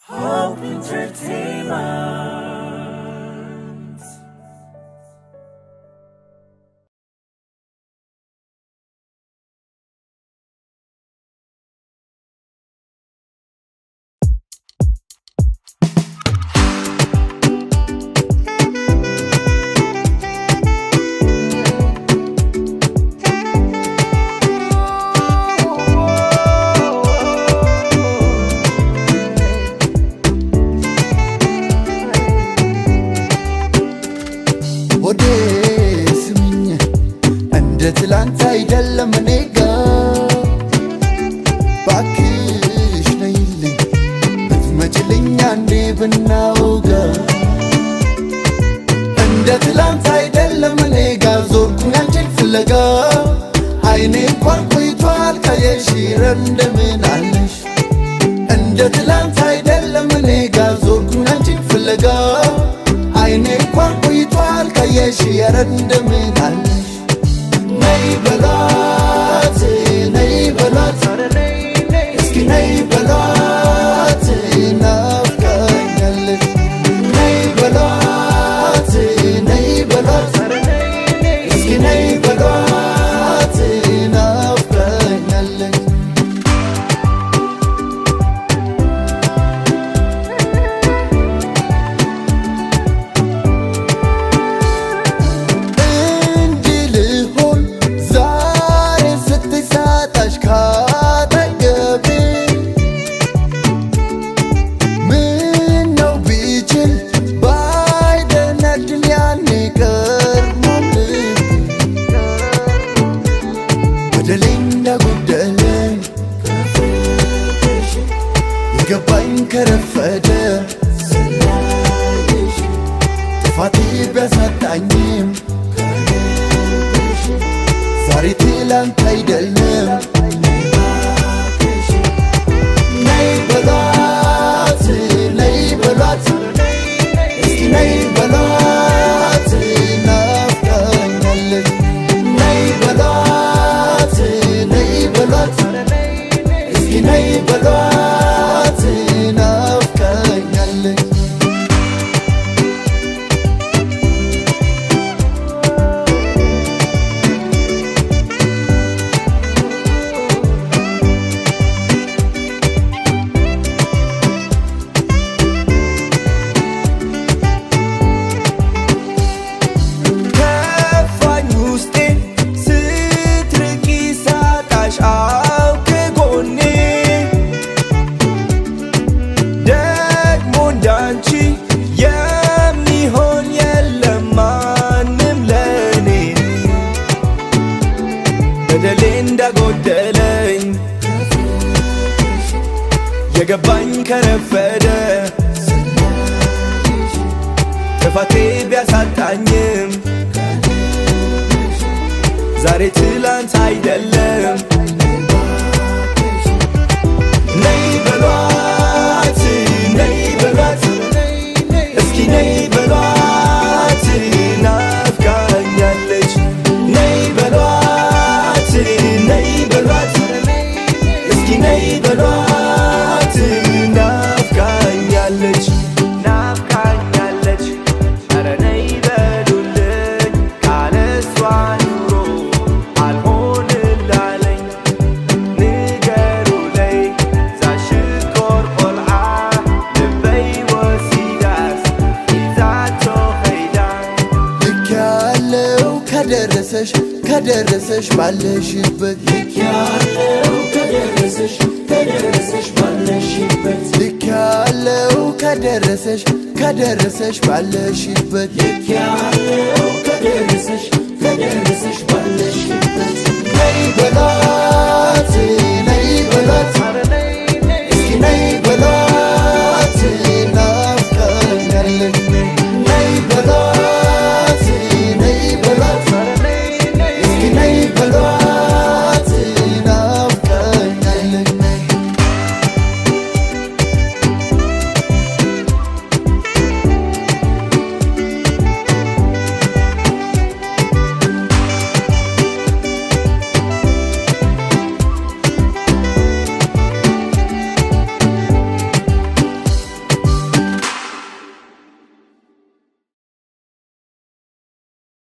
Hope Entertainment. ትላንት አይደለም እኔጋ ባክሽ ነይልኝ ብትመጪልኝ አንዴ ብናወጋ እንደ ትላንት አይደለም እኔጋ ዞርኩኝ አንቺን ፍለጋ አይኔ እንኳን ቆይቷል ካየሽ እንደምን አለሽ እንደ ትላንት አይደለም እኔጋ ዞርኩኝ አንቺን ፍለጋ አይኔ እንኳን ቆይቷል ካየሽ እንደምን አለሽ ነይ በሏት ነይ በሏት እስኪ ነይ በሏት ናፍቃኛለች ነይ በሏት ነይ በሏት እስኪ ነይ በሏት ናፍቃኛለች ገባኝ ከረፈደ ጥፋቴ ቢያሳጣኝም ዛሬ ትላንት አይደለም ነይ በሏት ነይ በሏት እስኪ ነይ በሏት ናፍቃኛለች ነይ በሏት ነይ በሏት እስኪ ነይ በሏት በደሌ እንዳጎደለኝ የገባኝ ከረፈደ ጥፋቴ ቢያሳጣኝም ዛሬ ትላንት አይደለም ነይ በሏት ነይ በሏት እስኪ ነይ በሏት ናፍቃኛለች ነይ በሏት ነይ በሏት እስኪ ነይ በሏት ናፍቃኛለች ናፍቃኛለች ኧረ ነይ በሉልኝ ካለሷ ኑሮ አልሆንላለኝ ንገሩለይ ዛሽኮር ቆልዓ ልበይ ወሲዳስ ይዛቶ ኸይዳ ልክ ያለው ከደረሰሽ ባለሽበት ልክ ያለው ከደረሰሽ ባለሽበት ልክ ያለው ከደረሰሽ ባለሽበት ልክ ያለው ከደረሰሽ ባለሽበት ነይ በሏት